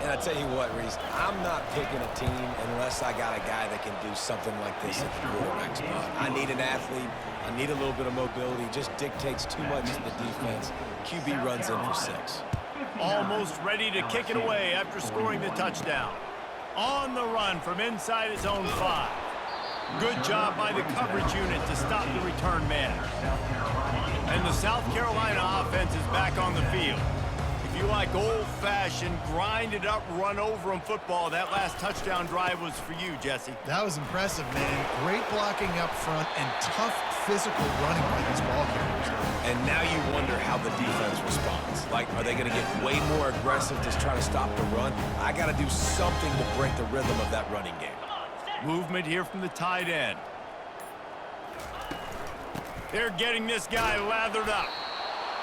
And I tell you what, Reese, I'm not picking a team unless I got a guy that can do something like this at the quarterback spot. I need an athlete. I need a little bit of mobility. Just dictates too much to the defense. QB runs in for 6.
Almost ready to kick it away after scoring the touchdown. On the run from inside his own 5. Good job by the coverage unit to stop the return man. And the South Carolina offense is back on the field. If you like old-fashioned, grind-it-up, run-over-'em football, that last touchdown drive was for you, Jesse.
That was impressive, man. Great blocking up front and tough physical running by these ball carriers.
And now you wonder how the defense responds. Like, are they going to get way more aggressive to try to stop the run? I got to do something to break the rhythm of that running game.
Movement here from the tight end. They're getting this guy lathered up.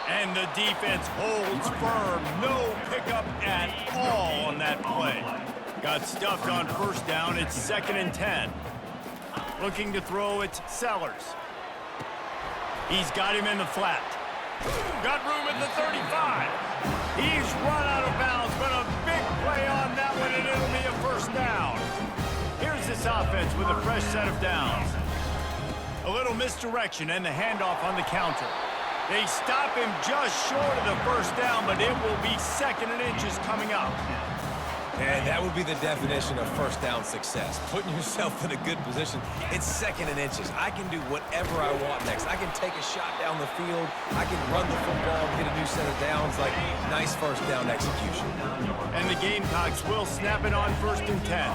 And the defense holds firm. No pickup at all on that play. Got stuffed on first down. It's 2nd and 10. Looking to throw, it's Sellers. He's got him in the flat. Got room at the 35. He's run out of bounds, but a big play on that one, and it'll be a first down. Here's this offense with a fresh set of downs. A little misdirection and the handoff on the counter. They stop him just short of the first down, but it will be 2nd and inches coming up.
And that would be the definition of first down success. Putting yourself in a good position. It's 2nd and inches. I can do whatever I want next. I can take a shot down the field. I can run the football and get a new set of downs. Like, nice first down execution.
And the Gamecocks will snap it on 1st and 10.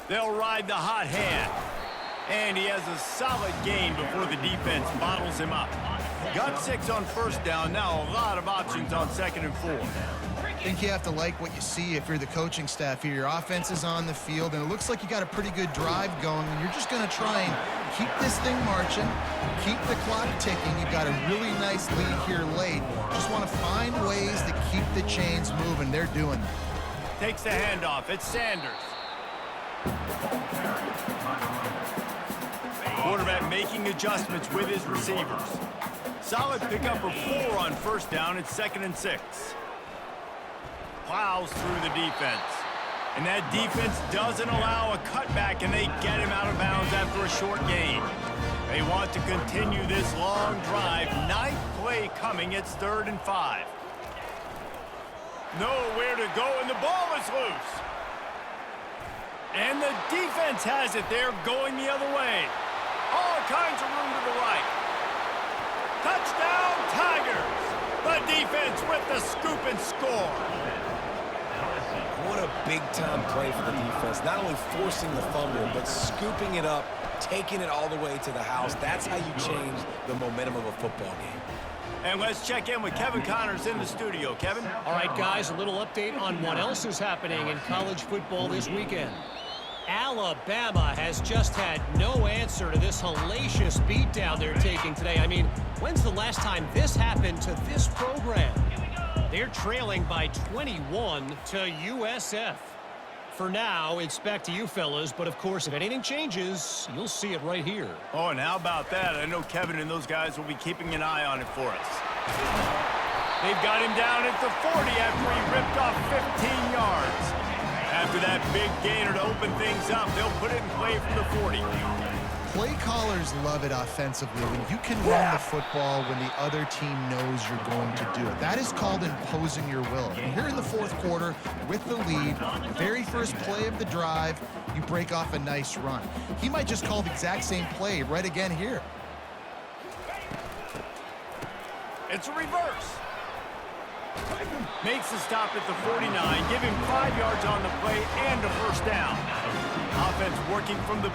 They'll ride the hot hand. And he has a solid gain before the defense bottles him up. Got 6 on first down. Now a lot of options on 2nd and 4.
I think you have to like what you see if you're the coaching staff here. Your offense is on the field, and it looks like you got a pretty good drive going, and you're just going to try and keep this thing marching, keep the clock ticking. You've got a really nice lead here late. Just want to find ways to keep the chains moving. They're doing that.
Takes the handoff. It's Sanders. Quarterback making adjustments with his receivers. Solid pickup of 4 on first down. It's 2nd and 6. Plows through the defense. And that defense doesn't allow a cutback, and they get him out of bounds after a short gain. They want to continue this long drive. 9th play coming. It's 3rd and 5. Nowhere to go, and the ball is loose. And the defense has it. They're going the other way. All kinds of room to the right. Touchdown, Tigers! The defense with the scoop and score.
What a big-time play for the defense. Not only forcing the fumble, but scooping it up, taking it all the way to the house. That's how you change the momentum of a football game.
And let's check in with Kevin Connors in the studio. Kevin?
All right, guys, a little update on what else is happening in college football this weekend. Alabama has just had no answer to this hellacious beatdown they're taking today. I mean, when's the last time this happened to this program? They're trailing by 21 to USF. For now, it's back to you fellas, but of course, if anything changes, you'll see it right here.
Oh, and how about that? I know Kevin and those guys will be keeping an eye on it for us. They've got him down at the 40 after he ripped off 15 yards. After that big gainer to open things up, they'll put it in play from the 40.
Play callers love it offensively when you can run the football when the other team knows you're going to do it. That is called imposing your will. And here in the 4th quarter, with the lead, the very first play of the drive, you break off a nice run. He might just call the exact same play right again here.
It's a reverse. Makes the stop at the 49, give him 5 yards on the play and a first down. Offense working from the...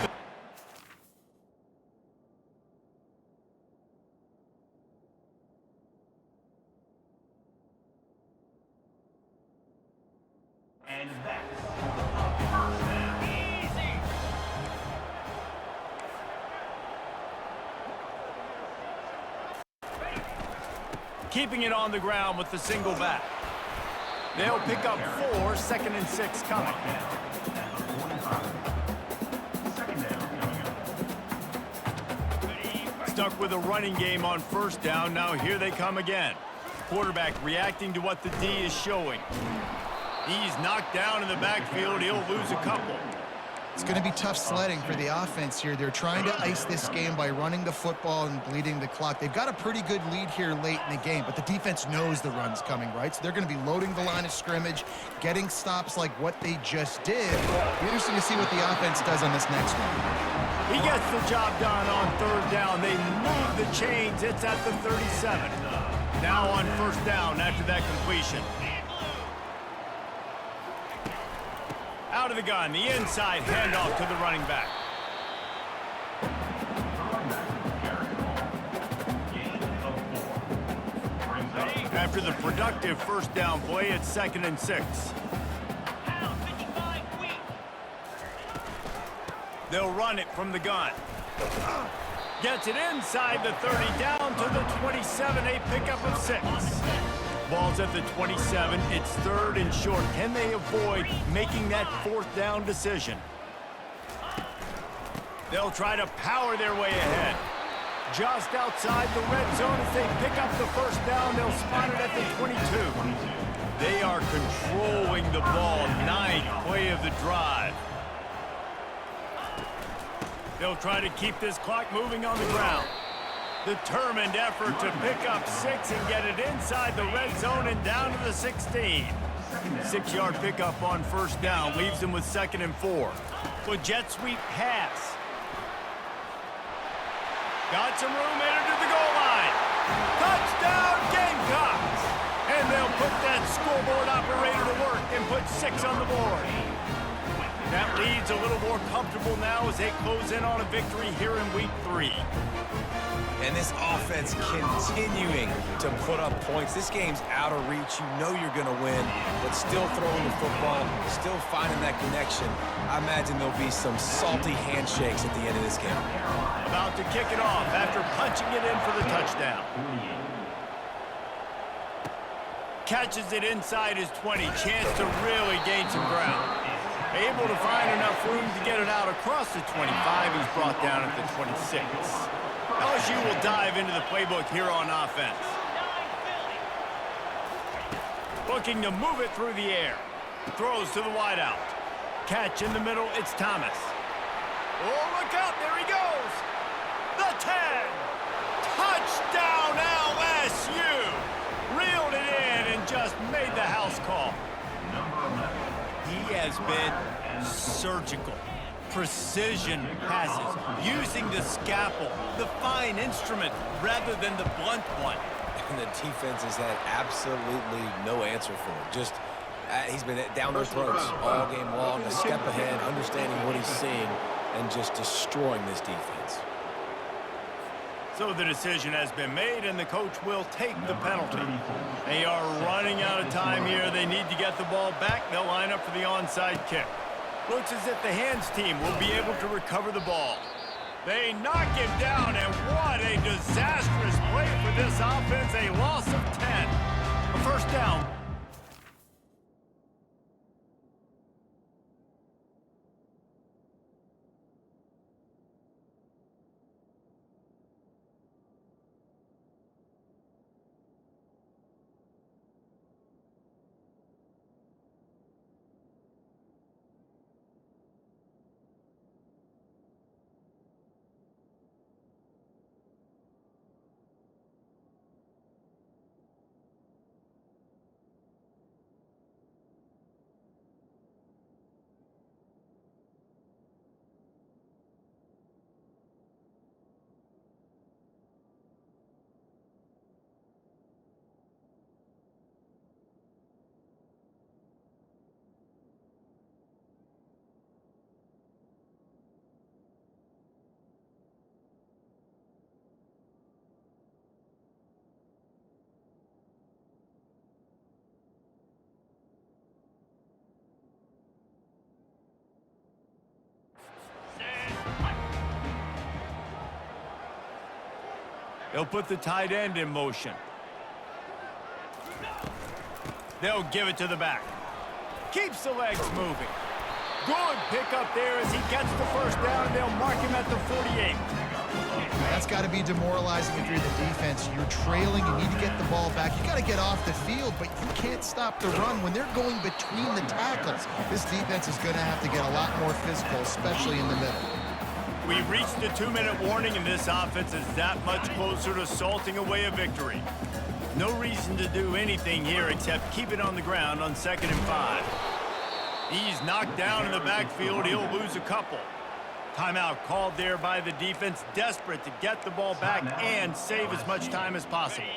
And that's first down.
Easy.
Keeping it on the ground with the single back. They'll pick up 4, 2nd and 6 coming. Stuck with a running game on first down. Now here they come again. Quarterback reacting to what the D is showing. He's knocked down in the backfield. He'll lose a couple.
It's going to be tough sledding for the offense here. They're trying to ice this game by running the football and bleeding the clock. They've got a pretty good lead here late in the game, but the defense knows the run's coming, right? So they're going to be loading the line of scrimmage, getting stops like what they just did. It'll be interesting to see what the offense does on this next one.
He gets the job done on 3rd down. They move the chains. It's at the 37. Now on first down after that completion. Out of the gun, the inside handoff to the running back. After the productive first down play, it's 2nd and 6. They'll run it from the gun. Gets it inside the 30, down to the 27, a pickup of 6. Ball's at the 27, it's 3rd and short. Can they avoid making that 4th down decision? They'll try to power their way ahead. Just outside the red zone as they pick up the 1st down. They'll spot it at the 22. They are controlling the ball. 9th play of the drive. They'll try to keep this clock moving on the ground. Determined effort to pick up 6 and get it inside the red zone and down to the 16. 6-yard pickup on 1st down leaves them with 2nd and 4. With jet sweep pass. Got some room into the goal line. Touchdown Gamecocks! And they'll put that scoreboard operator to work and put 6 on the board. That lead's a little more comfortable now as they close in on a victory here in week 3.
And this offense continuing to put up points. This game's out of reach. You know you're going to win, but still throwing the football, still finding that connection. I imagine there'll be some salty handshakes at the end of this game.
About to kick it off after punching it in for the touchdown. Catches it inside his 20. Chance to really gain some ground. Able to find enough room to get it out across the 25. He's brought down at the 26. LSU will dive into the playbook here on offense. Looking to move it through the air. Throws to the wideout. Catch in the middle, it's Thomas. Oh, look out, there he goes. The 10. Touchdown LSU. Reeled it in and just made the house call. He has been surgical. Precision passes, using the scalpel, the fine instrument, rather than the blunt one.
And the defense has had absolutely no answer for him. Just, he's been down their throats all game long, a step ahead, understanding what he's seeing, and just destroying this defense.
So the decision has been made, and the coach will take the penalty. They are running out of time here. They need to get the ball back. They'll line up for the onside kick. Looks as if the hands team will be able to recover the ball. They knock him down, and what a disastrous play for this offense. A loss of 10. A 1st down. They'll put the tight end in motion. They'll give it to the back. Keeps the legs moving. Good pickup there as he gets the 1st down, and they'll mark him at the 48.
That's got to be demoralizing if you're the defense. You're trailing, you need to get the ball back. You got to get off the field, but you can't stop the run when they're going between the tackles. This defense is going to have to get a lot more physical, especially in the middle.
We've reached the 2-minute warning, and this offense is that much closer to salting away a victory. No reason to do anything here except keep it on the ground on 2nd and 5. He's knocked down in the backfield. He'll lose a couple. Timeout called there by the defense, desperate to get the ball back and save as much time as possible.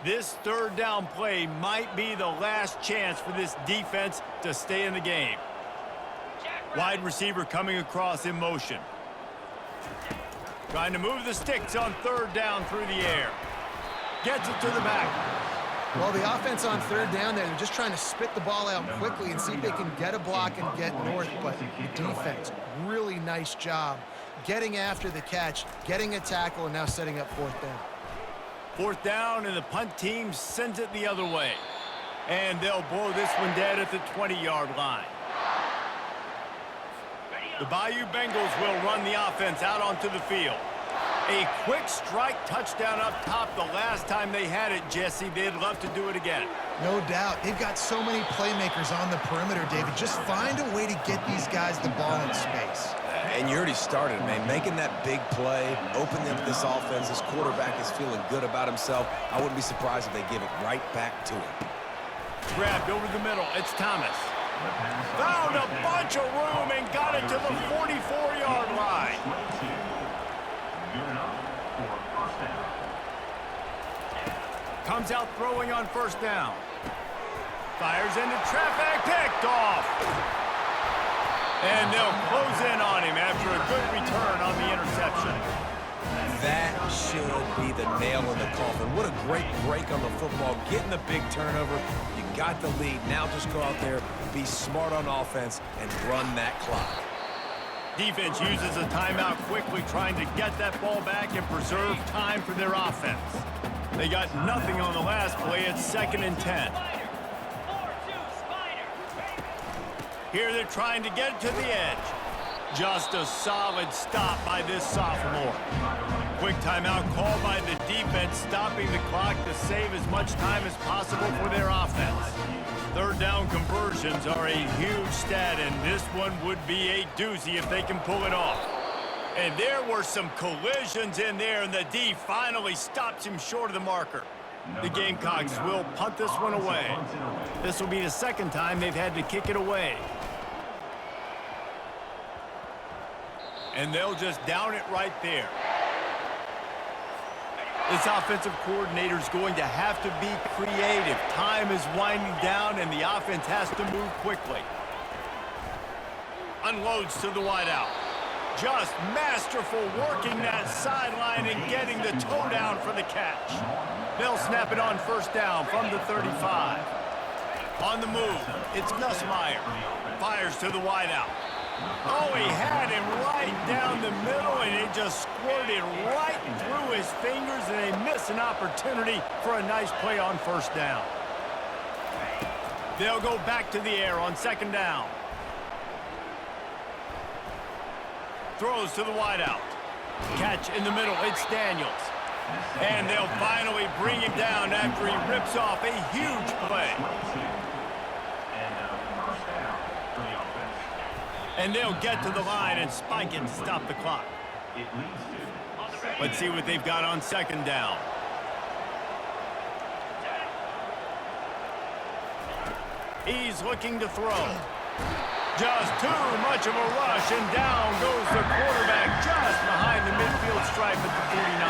This 3rd down play might be the last chance for this defense to stay in the game. Wide receiver coming across in motion. Trying to move the sticks on 3rd down through the air. Gets it to the back.
Well, the offense on 3rd down there, they're just trying to spit the ball out quickly and see if they can get a block and get north, but the defense, really nice job getting after the catch, getting a tackle, and now setting up fourth down.
Fourth down, and the punt team sends it the other way. And they'll blow this one dead at the 20-yard line. The Bayou Bengals will run the offense out onto the field. A quick strike touchdown up top the last time they had it, Jesse. They'd love to do it again.
No doubt. They've got so many playmakers on the perimeter, David. Just find a way to get these guys the ball in space.
And you already started, man. Making that big play, opening up this offense. This quarterback is feeling good about himself. I wouldn't be surprised if they give it right back to him.
Grabbed over the middle. It's Thomas. Found a bunch of room and got it to the 44-yard line. Comes out throwing on first down. Fires into traffic, picked off. And they'll close in on him after a good return on the interception.
That should be the nail in the coffin. What a great break on the football. Getting the big turnover. You got the lead. Now just go out there, be smart on offense, and run that clock.
Defense uses a timeout quickly, trying to get that ball back and preserve time for their offense. They got nothing on the last play. It's 2nd and 10. Here they're trying to get it to the edge. Just a solid stop by this sophomore. Quick timeout called by the defense, stopping the clock to save as much time as possible for their offense. Third down conversions are a huge stat, and this one would be a doozy if they can pull it off. And there were some collisions in there, and the D finally stops him short of the marker. The Gamecocks will punt this one away. This will be the second time they've had to kick it away. And they'll just down it right there. This offensive coordinator is going to have to be creative. Time is winding down, and the offense has to move quickly. Unloads to the wideout. Just masterful working that sideline and getting the toe down for the catch. They'll snap it on first down from the 35. On the move, it's Nussmeier. Fires to the wideout. Oh, he had him right down the middle, and it just squirted right through his fingers, and they miss an opportunity for a nice play on first down. They'll go back to the air on second down. Throws to the wideout. Catch in the middle. It's Daniels. And they'll finally bring him down after he rips off a huge play. And they'll get to the line and spike it to stop the clock. Let's see what they've got on second down. He's looking to throw. Just too much of a rush, and down goes the quarterback just behind the midfield stripe at the 49.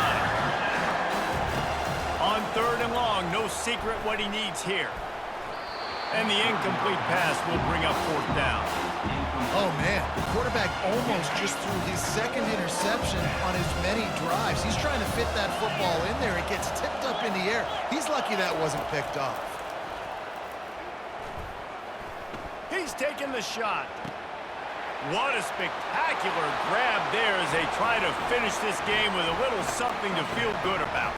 On third and long, no secret what he needs here. And the incomplete pass will bring up fourth down.
Oh, man. The quarterback almost just threw his second interception on as many drives. He's trying to fit that football in there. It gets tipped up in the air. He's lucky that wasn't picked off.
He's taking the shot. What a spectacular grab there as they try to finish this game with a little something to feel good about.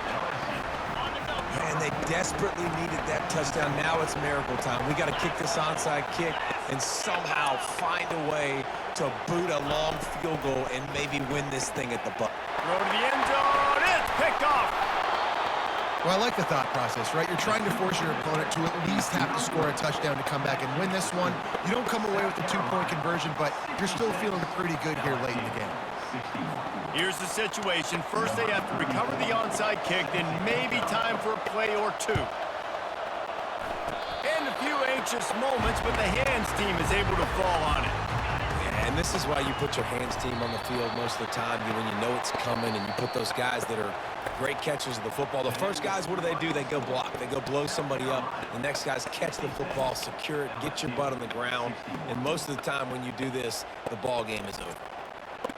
And they desperately needed that touchdown. Now it's miracle time. We got to kick this onside kick and somehow find a way to boot a long field goal and maybe win this thing at the butt.
Throw to the end zone. It's picked off.
Well, I like the thought process, right? You're trying to force your opponent to at least have to score a touchdown to come back and win this one. You don't come away with a two-point conversion, but you're still feeling pretty good here late in the game.
Here's the situation. First, they have to recover the onside kick, then maybe time for a play or two. And a few anxious moments, but the hands team is able to fall on it.
And this is why you put your hands team on the field most of the time when you know it's coming, and you put those guys that are great catchers of the football. The first guys, what do? They go block. They go blow somebody up. The next guys catch the football, secure it, get your butt on the ground. And most of the time when you do this, the ball game is over.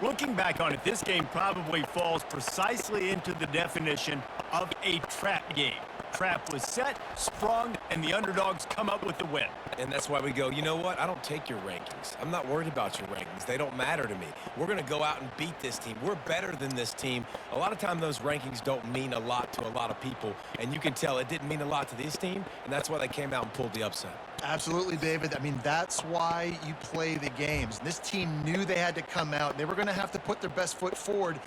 Looking back on it, this game probably falls precisely into the definition of a trap game. trap was set, sprung, and the underdogs come up with the win.
And that's why we go, you know what? I don't take your rankings. I'm not worried about your rankings. They don't matter to me. We're going to go out and beat this team. We're better than this team. A lot of time those rankings don't mean a lot to a lot of people, and you can tell it didn't mean a lot to this team, and that's why they came out and pulled the upset.
Absolutely, David. I mean, that's why you play the games. This team knew they had to come out. They were going to have to put their best foot forward